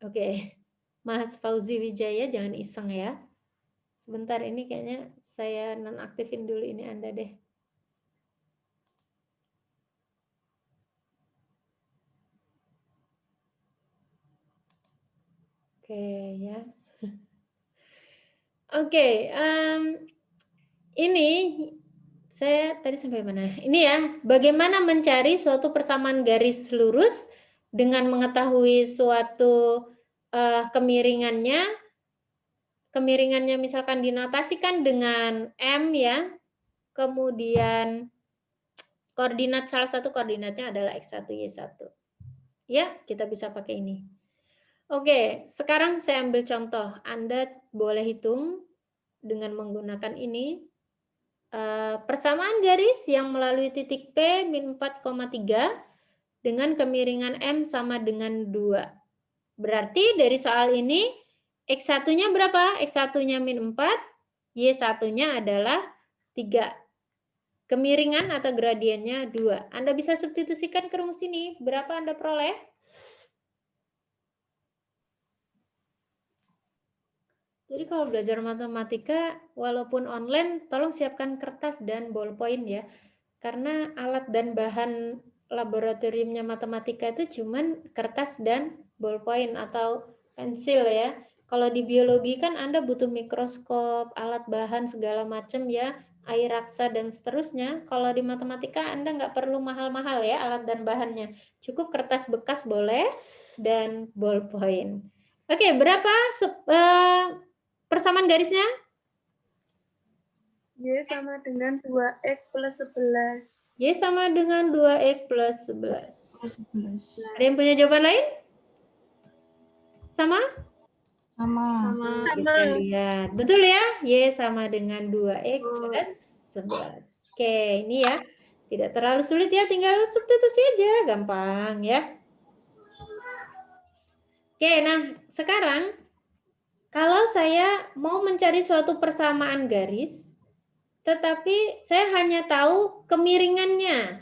Oke, Mas Fauzi Wijaya jangan iseng ya. Sebentar, ini kayaknya saya nonaktifin dulu ini Anda deh. Oke ya. Oke, ini saya tadi sampai mana? Ini ya, bagaimana mencari suatu persamaan garis lurus dengan mengetahui suatu kemiringannya. Kemiringannya misalkan dinotasikan dengan M ya. Kemudian koordinat salah satu koordinatnya adalah X1, Y1. Ya, kita bisa pakai ini. Oke, sekarang saya ambil contoh. Anda boleh hitung dengan menggunakan ini. Persamaan garis yang melalui titik P min 4,3 dengan kemiringan M sama dengan 2. Berarti dari soal ini X1-nya berapa? X1-nya min 4, Y1-nya adalah 3. Kemiringan atau gradiennya 2. Anda bisa substitusikan ke rumus ini. Berapa Anda peroleh? Jadi kalau belajar matematika, walaupun online, tolong siapkan kertas dan ballpoint ya. Karena alat dan bahan laboratoriumnya matematika itu cuman kertas dan ballpoint atau pensil ya. Kalau di biologi kan Anda butuh mikroskop, alat bahan segala macam ya, air raksa dan seterusnya. Kalau di matematika Anda nggak perlu mahal-mahal ya alat dan bahannya. Cukup kertas bekas boleh dan ballpoint. Oke, berapa persamaan garisnya? Y sama dengan 2X plus 11. Y sama dengan 2X plus 11. Plus 11. Ada yang punya jawaban lain? Sama? Sama. Kita lihat. Betul ya? Y sama dengan 2X plus 11. Oke, ini ya. Tidak terlalu sulit ya, tinggal substitusi aja. Gampang ya. Oke, nah sekarang kalau saya mau mencari suatu persamaan garis, tetapi saya hanya tahu kemiringannya.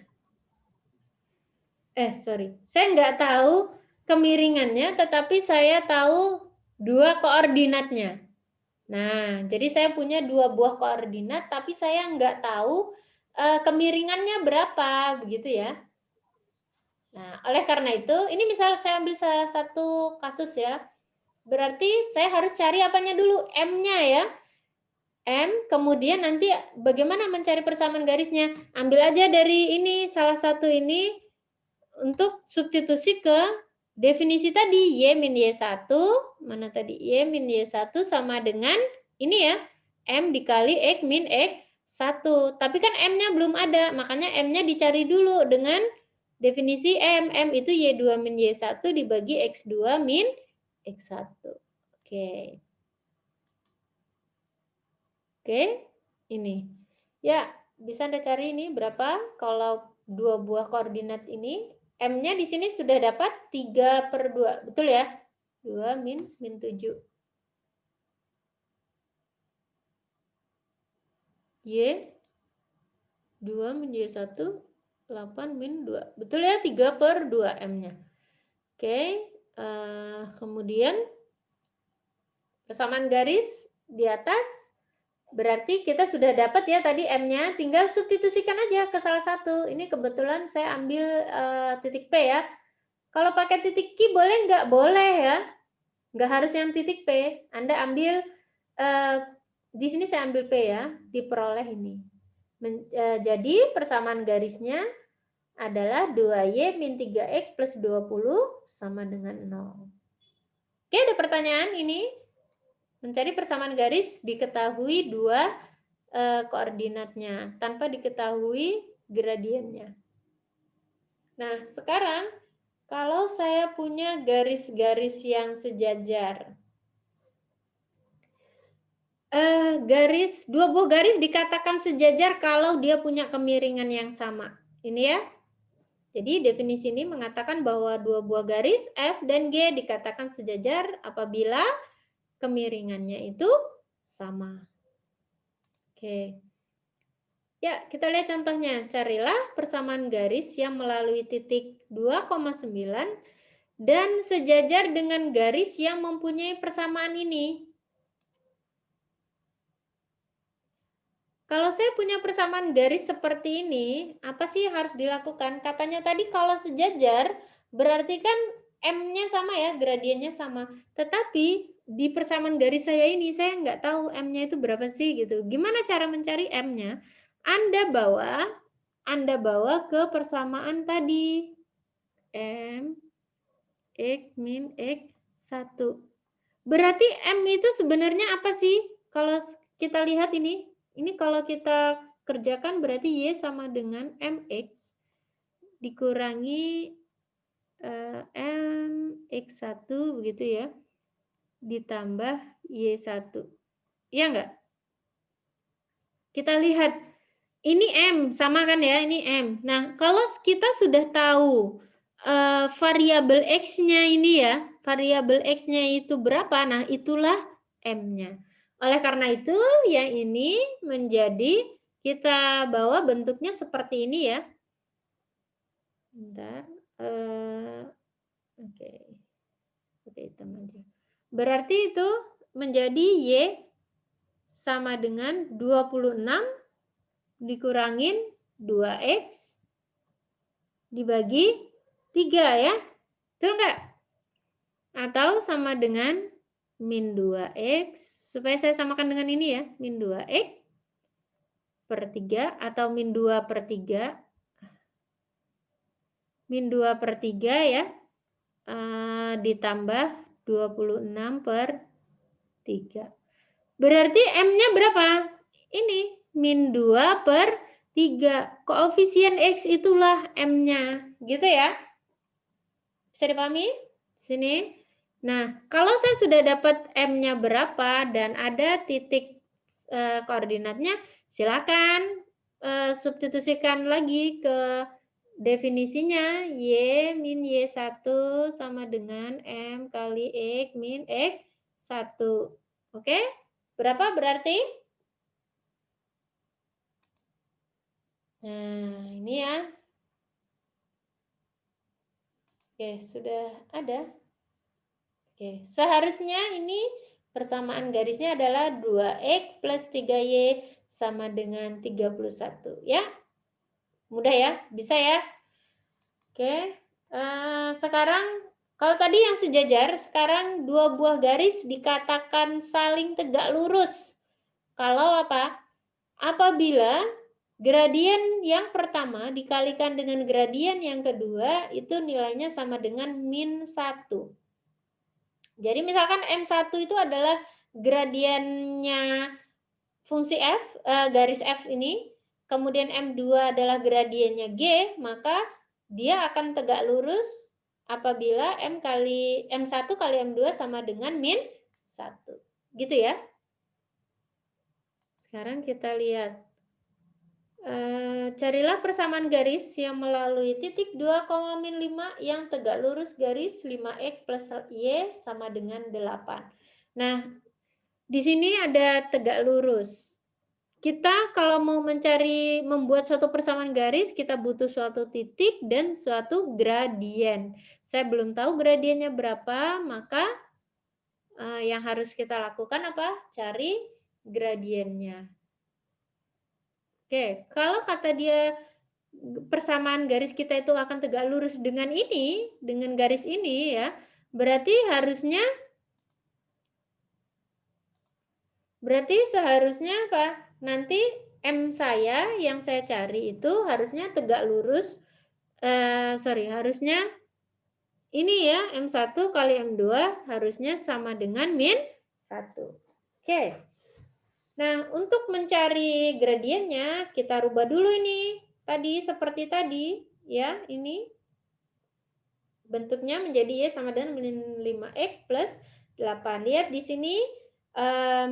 Saya nggak tahu kemiringannya, tetapi saya tahu dua koordinatnya. Nah, jadi saya punya dua buah koordinat, tapi saya nggak tahu kemiringannya berapa, begitu ya. Nah, oleh karena itu, ini misal saya ambil salah satu kasus ya, berarti saya harus cari apanya dulu, M-nya ya. M, kemudian nanti bagaimana mencari persamaan garisnya? Ambil aja dari ini, salah satu ini, untuk substitusi ke definisi tadi, Y min Y1, mana tadi? Y min Y1 sama dengan, ini ya, M dikali X min X1. Tapi kan M-nya belum ada, makanya M-nya dicari dulu dengan definisi M. M itu Y2 min Y1 dibagi X2 min X1. Oke. Oke, ini. Ya, bisa Anda cari ini berapa kalau dua buah koordinat ini. M-nya di sini sudah dapat 3/2. Betul ya? 2 min 7. Y 2 min Y1 8 min 2. Betul ya? 3/2 M-nya. Oke, kemudian persamaan garis di atas. Berarti kita sudah dapat ya tadi M-nya, tinggal substitusikan aja ke salah satu. Ini kebetulan saya ambil titik P ya. Kalau pakai titik Q boleh nggak? Boleh ya. Nggak harus yang titik P. Anda ambil, di sini saya ambil P ya, diperoleh ini. Jadi persamaan garisnya adalah 2Y min 3X plus 20 sama dengan 0. Oke, ada pertanyaan ini? Mencari persamaan garis diketahui dua koordinatnya tanpa diketahui gradiennya. Nah, sekarang kalau saya punya garis-garis yang sejajar. Dua buah garis dikatakan sejajar kalau dia punya kemiringan yang sama. Ini ya. Jadi definisi ini mengatakan bahwa dua buah garis F dan G dikatakan sejajar apabila kemiringannya itu sama. Oke. Ya, kita lihat contohnya. Carilah persamaan garis yang melalui titik 2,9 dan sejajar dengan garis yang mempunyai persamaan ini. Kalau saya punya persamaan garis seperti ini, apa sih yang harus dilakukan? Katanya tadi kalau sejajar, berarti kan M-nya sama ya, gradiennya sama. Tetapi di persamaan garis saya ini, saya nggak tahu M-nya itu berapa sih gitu. Gimana cara mencari M-nya? Anda bawa ke persamaan tadi. M, X min X1. Berarti M itu sebenarnya apa sih? Kalau kita lihat ini kalau kita kerjakan berarti Y sama dengan MX dikurangi MX1 begitu ya, ditambah Y1. Iya enggak? Kita lihat, ini M, sama kan ya, ini M. Nah, kalau kita sudah tahu variabel X-nya ini ya, variabel X-nya itu berapa, nah itulah M-nya. Oleh karena itu, yang ini menjadi, kita bawa bentuknya seperti ini ya. Bentar. Oke, hitam aja. Berarti itu menjadi Y sama dengan 26 dikurangin 2X dibagi 3 ya. Betul nggak? Atau sama dengan min 2x, supaya saya samakan dengan ini ya, min 2x per 3 atau min 2 per 3. Min 2 per 3 ya, ditambah 26 per 3. Berarti M-nya berapa? Ini, min 2 per 3. Koefisien X itulah M-nya. Gitu ya. Bisa dipahami? Sini. Nah, kalau saya sudah dapat M-nya berapa dan ada titik koordinatnya, silakan substitusikan lagi ke definisinya. Y min Y1 sama dengan M kali X min X1. Oke? Berapa berarti? Nah, ini ya. Oke, sudah ada. Oke, seharusnya ini persamaan garisnya adalah 2x plus 3y sama dengan 31. Ya, mudah ya, bisa ya. Oke, sekarang kalau tadi yang sejajar, sekarang dua buah garis dikatakan saling tegak lurus. Kalau apa? Apabila gradien yang pertama dikalikan dengan gradien yang kedua, itu nilainya sama dengan min 1. Jadi misalkan M1 itu adalah gradiennya fungsi F, garis F ini, kemudian M2 adalah gradiennya G, maka dia akan tegak lurus apabila M1 kali M2 sama dengan min 1. Gitu ya. Sekarang kita lihat. Carilah persamaan garis yang melalui titik 2, min 5 yang tegak lurus garis 5x plus y sama dengan 8. Nah, di sini ada tegak lurus. Kita kalau mau membuat suatu persamaan garis, kita butuh suatu titik dan suatu gradien. Saya belum tahu gradiennya berapa, maka yang harus kita lakukan apa? Cari gradiennya. Oke, kalau kata dia persamaan garis kita itu akan tegak lurus dengan ini, dengan garis ini ya, berarti seharusnya apa? Nanti M saya yang saya cari itu harusnya tegak lurus, harusnya ini ya, M1 kali M2 harusnya sama dengan min 1. Oke. Nah, untuk mencari gradiennya, kita rubah dulu ini. Tadi, seperti tadi, ya, ini. Bentuknya menjadi Y sama dengan min 5X plus 8. Lihat di sini,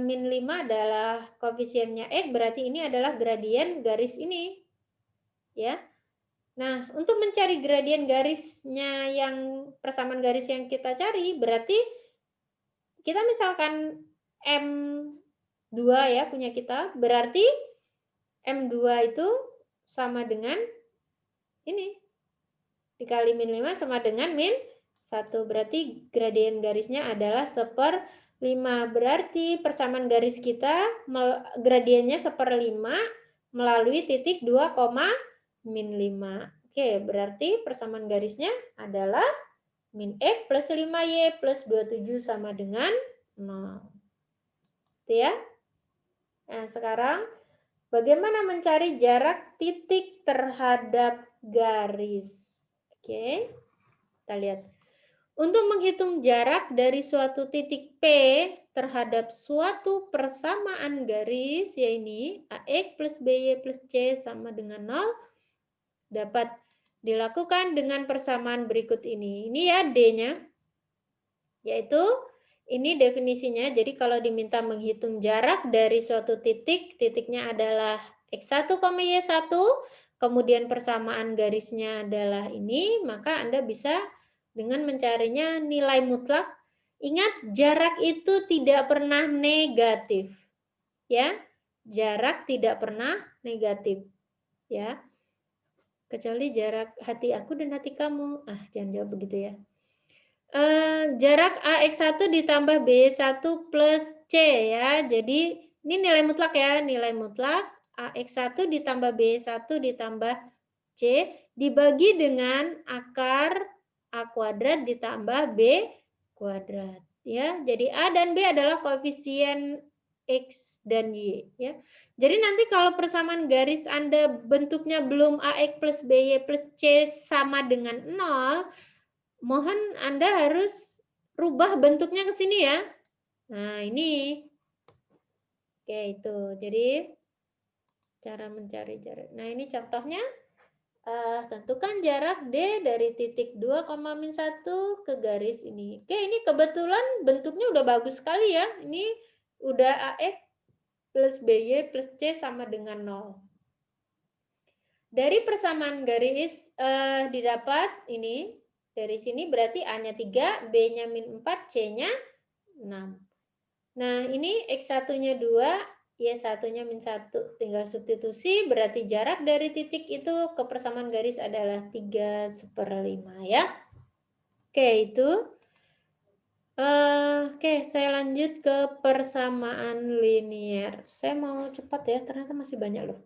min 5 adalah koefisiennya X, berarti ini adalah gradien garis ini. Ya. Nah, untuk mencari gradien garisnya yang persamaan garis yang kita cari, berarti kita misalkan M2 ya punya kita, berarti M2 itu sama dengan ini. Dikali min 5 sama dengan min 1. Berarti gradien garisnya adalah 1/5. Berarti persamaan garis kita gradiennya 1/5 melalui titik 2, min 5. Oke, berarti persamaan garisnya adalah min X plus 5Y plus 27 sama dengan 0. Itu ya. Nah, sekarang bagaimana mencari jarak titik terhadap garis? Oke, kita lihat. Untuk menghitung jarak dari suatu titik P terhadap suatu persamaan garis, ya ini AX plus BY plus C sama dengan 0, dapat dilakukan dengan persamaan berikut ini. Ini ya D-nya, yaitu ini definisinya. Jadi kalau diminta menghitung jarak dari suatu titik, titiknya adalah X1, Y1, kemudian persamaan garisnya adalah ini, maka Anda bisa dengan mencarinya nilai mutlak. Ingat, jarak itu tidak pernah negatif. Ya, jarak tidak pernah negatif. Ya, kecuali jarak hati aku dan hati kamu. Jangan jawab begitu ya. Jarak AX1 ditambah B1 plus C ya. Jadi ini nilai mutlak ya, nilai mutlak AX1 ditambah B1 ditambah C dibagi dengan akar A kuadrat ditambah B kuadrat. Ya, jadi A dan B adalah koefisien X dan Y. Ya. Jadi nanti kalau persamaan garis Anda bentuknya belum AX plus BY plus C sama dengan 0, mohon Anda harus rubah bentuknya ke sini ya. Nah, ini. Oke, itu. Jadi, cara mencari jarak. Nah, ini contohnya. Tentukan jarak D dari titik 2,-1 ke garis ini. Oke, ini kebetulan bentuknya udah bagus sekali ya. Ini udah AX plus BY plus C sama dengan 0. Dari persamaan garis didapat ini, dari sini berarti A-nya 3, B-nya -4, C-nya 6. Nah, ini X1-nya 2, Y1-nya -1. Tinggal substitusi, berarti jarak dari titik itu ke persamaan garis adalah 3/5 ya. Oke, itu. Oke, saya lanjut ke persamaan linear. Saya mau cepat ya, ternyata masih banyak loh.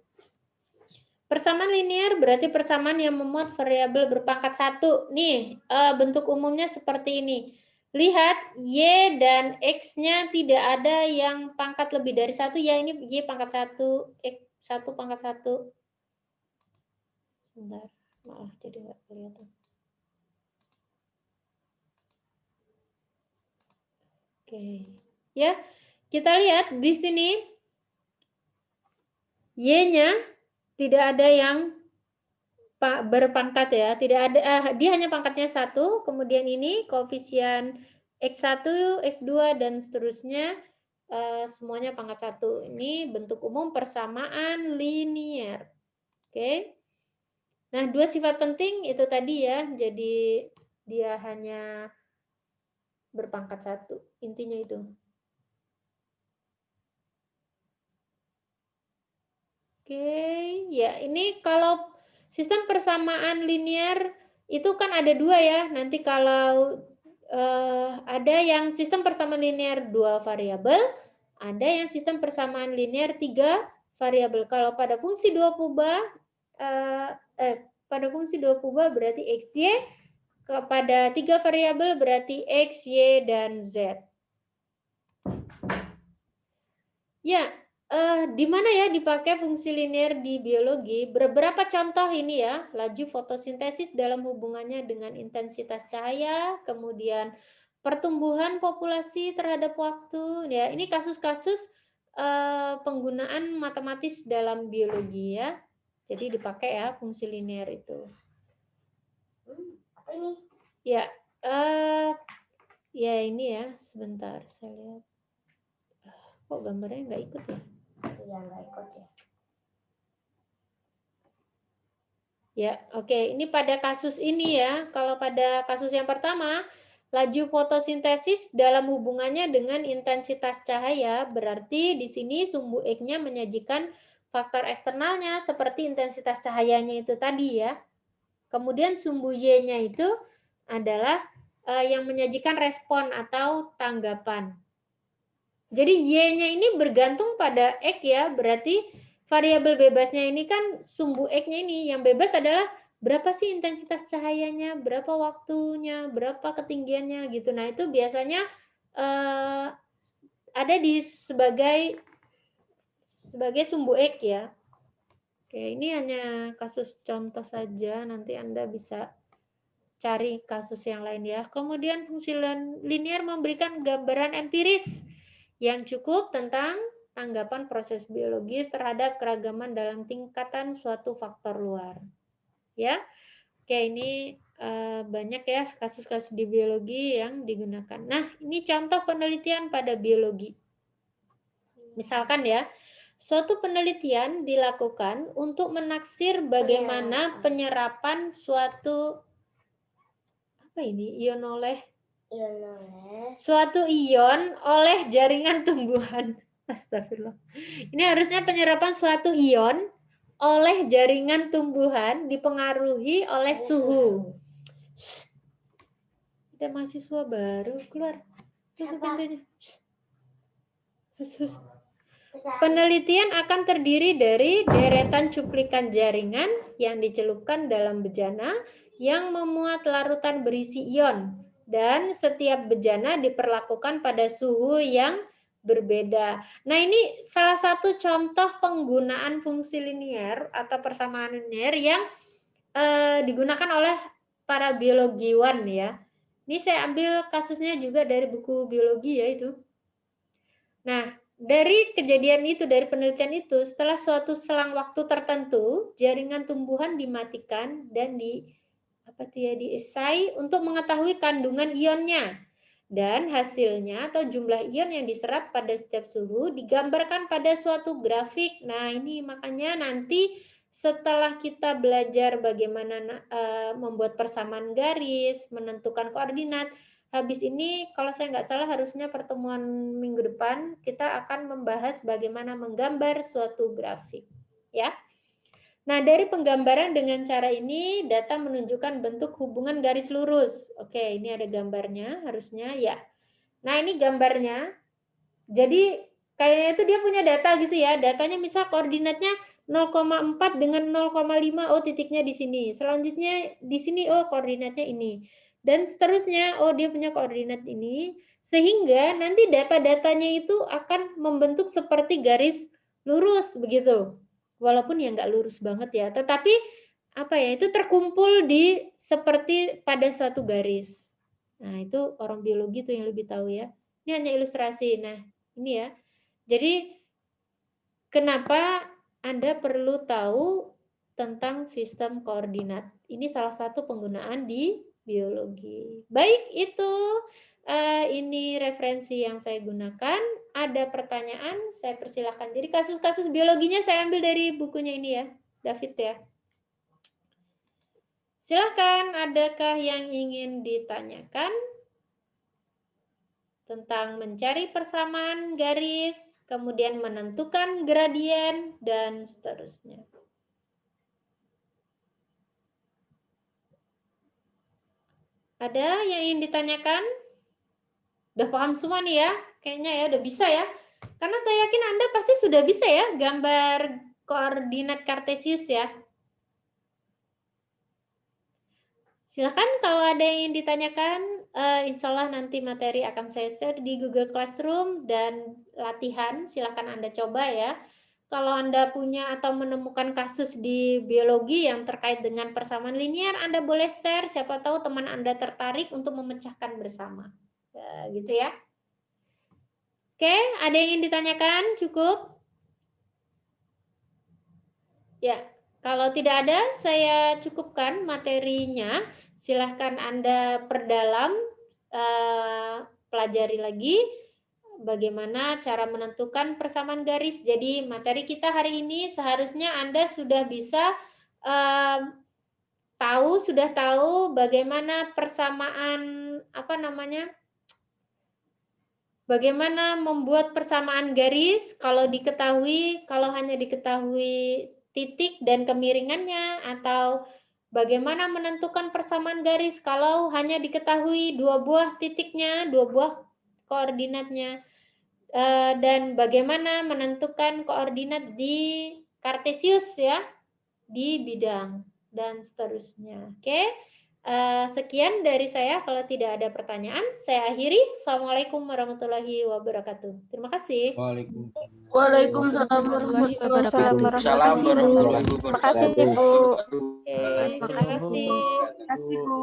Persamaan linear berarti persamaan yang memuat variabel berpangkat 1. Nih, bentuk umumnya seperti ini. Lihat, Y dan X-nya tidak ada yang pangkat lebih dari 1. Ya, ini Y pangkat 1, X 1 pangkat 1. Bentar, malah jadi nggak kelihatan. Oke. Ya, kita lihat di sini Y-nya tidak ada yang berpangkat ya, tidak ada, dia hanya pangkatnya 1, kemudian ini koefisien X1, X2, dan seterusnya, semuanya pangkat 1. Ini bentuk umum persamaan linear. Oke. Nah, 2 sifat penting itu tadi ya, jadi dia hanya berpangkat 1, intinya itu. Oke, ya ini kalau sistem persamaan linear itu kan ada 2 ya. Nanti kalau ada yang sistem persamaan linear 2 variabel, ada yang sistem persamaan linear 3 variabel. Kalau pada fungsi 2 kubah, pada fungsi 2 kubah berarti XY, kepada 3 variabel berarti X, Y, dan Z. Ya, di mana ya dipakai fungsi linear di biologi? Beberapa contoh ini ya, laju fotosintesis dalam hubungannya dengan intensitas cahaya, kemudian pertumbuhan populasi terhadap waktu. Ya, ini kasus-kasus penggunaan matematis dalam biologi ya. Jadi dipakai ya fungsi linear itu. Apa ini? Ya, ya ini ya, sebentar saya lihat. Kok gambarnya nggak ikut ya? Iya, nggak ikut ya. Ya, oke. Ini pada kasus ini ya. Kalau pada kasus yang pertama, laju fotosintesis dalam hubungannya dengan intensitas cahaya, berarti di sini sumbu X-nya menyajikan faktor eksternalnya seperti intensitas cahayanya itu tadi ya. Kemudian sumbu Y-nya itu adalah yang menyajikan respon atau tanggapan. Jadi Y-nya ini bergantung pada X ya, berarti variabel bebasnya ini kan sumbu X-nya ini, yang bebas adalah berapa sih intensitas cahayanya, berapa waktunya, berapa ketinggiannya gitu. Nah itu biasanya ada di sebagai sumbu X ya. Oke, ini hanya kasus contoh saja, nanti Anda bisa cari kasus yang lain ya. Kemudian fungsi linear memberikan gambaran empiris yang cukup tentang tanggapan proses biologis terhadap keragaman dalam tingkatan suatu faktor luar. Ya, oke ini banyak ya kasus-kasus di biologi yang digunakan. Nah, ini contoh penelitian pada biologi. Misalkan ya, suatu penelitian dilakukan untuk menaksir bagaimana penyerapan suatu ion oleh suatu ion oleh jaringan tumbuhan. Astagfirullah. Ini harusnya penyerapan suatu ion oleh jaringan tumbuhan dipengaruhi oleh suhu. Kita mahasiswa baru keluar. Tutup pintunya. Penelitian akan terdiri dari deretan cuplikan jaringan yang dicelupkan dalam bejana yang memuat larutan berisi ion, dan setiap bejana diperlakukan pada suhu yang berbeda. Nah, ini salah satu contoh penggunaan fungsi linier atau persamaan linier yang digunakan oleh para biologiwan ya. Ini saya ambil kasusnya juga dari buku biologi ya itu. Nah, dari kejadian itu, dari penelitian itu, setelah suatu selang waktu tertentu, jaringan tumbuhan dimatikan dan diesai untuk mengetahui kandungan ionnya. Dan hasilnya atau jumlah ion yang diserap pada setiap suhu digambarkan pada suatu grafik. Nah, ini makanya nanti setelah kita belajar bagaimana membuat persamaan garis, menentukan koordinat, habis ini kalau saya nggak salah harusnya pertemuan minggu depan kita akan membahas bagaimana menggambar suatu grafik. Ya. Nah, dari penggambaran dengan cara ini, data menunjukkan bentuk hubungan garis lurus. Oke, ini ada gambarnya harusnya ya. Nah, ini gambarnya. Jadi, kayaknya itu dia punya data gitu ya. Datanya misal koordinatnya 0,4 dengan 0,5, oh titiknya di sini. Selanjutnya di sini, oh koordinatnya ini. Dan seterusnya, oh dia punya koordinat ini. Sehingga nanti data-datanya itu akan membentuk seperti garis lurus begitu. Walaupun ya nggak lurus banget ya, tetapi apa ya, itu terkumpul di seperti pada suatu garis. Nah, itu orang biologi tuh yang lebih tahu ya. Ini hanya ilustrasi. Nah, ini ya. Jadi kenapa Anda perlu tahu tentang sistem koordinat? Ini salah satu penggunaan di biologi. Baik, itu ini referensi yang saya gunakan. Ada pertanyaan, saya persilahkan. Jadi kasus-kasus biologinya saya ambil dari bukunya ini ya, David ya. Silakan, adakah yang ingin ditanyakan tentang mencari persamaan garis, kemudian menentukan gradien, dan seterusnya. Ada yang ingin ditanyakan? Udah paham semua nih ya? Kayaknya ya, udah bisa ya. Karena saya yakin Anda pasti sudah bisa ya gambar koordinat kartesius ya. Silakan kalau ada yang ingin ditanyakan, insya Allah nanti materi akan saya share di Google Classroom dan latihan, silakan Anda coba ya. Kalau Anda punya atau menemukan kasus di biologi yang terkait dengan persamaan linier, Anda boleh share, siapa tahu teman Anda tertarik untuk memecahkan bersama. Gitu ya. Oke, ada yang ingin ditanyakan? Cukup? Ya, kalau tidak ada, saya cukupkan materinya. Silahkan Anda perdalam, pelajari lagi bagaimana cara menentukan persamaan garis. Jadi materi kita hari ini seharusnya Anda sudah bisa sudah tahu bagaimana persamaan, bagaimana membuat persamaan garis kalau hanya diketahui titik dan kemiringannya, atau bagaimana menentukan persamaan garis kalau hanya diketahui dua buah titiknya, dua buah koordinatnya, dan bagaimana menentukan koordinat di kartesius ya, di bidang, dan seterusnya. Oke. Sekian dari saya. Kalau tidak ada pertanyaan, saya akhiri. Assalamualaikum warahmatullahi wabarakatuh. Terima kasih. Waalaikumsalam warahmatullahi wabarakatuh. Salam warahmatullahi Terima kasih, wabarakatuh. Bu. Oke, terima kasih. Terima kasih, Bu.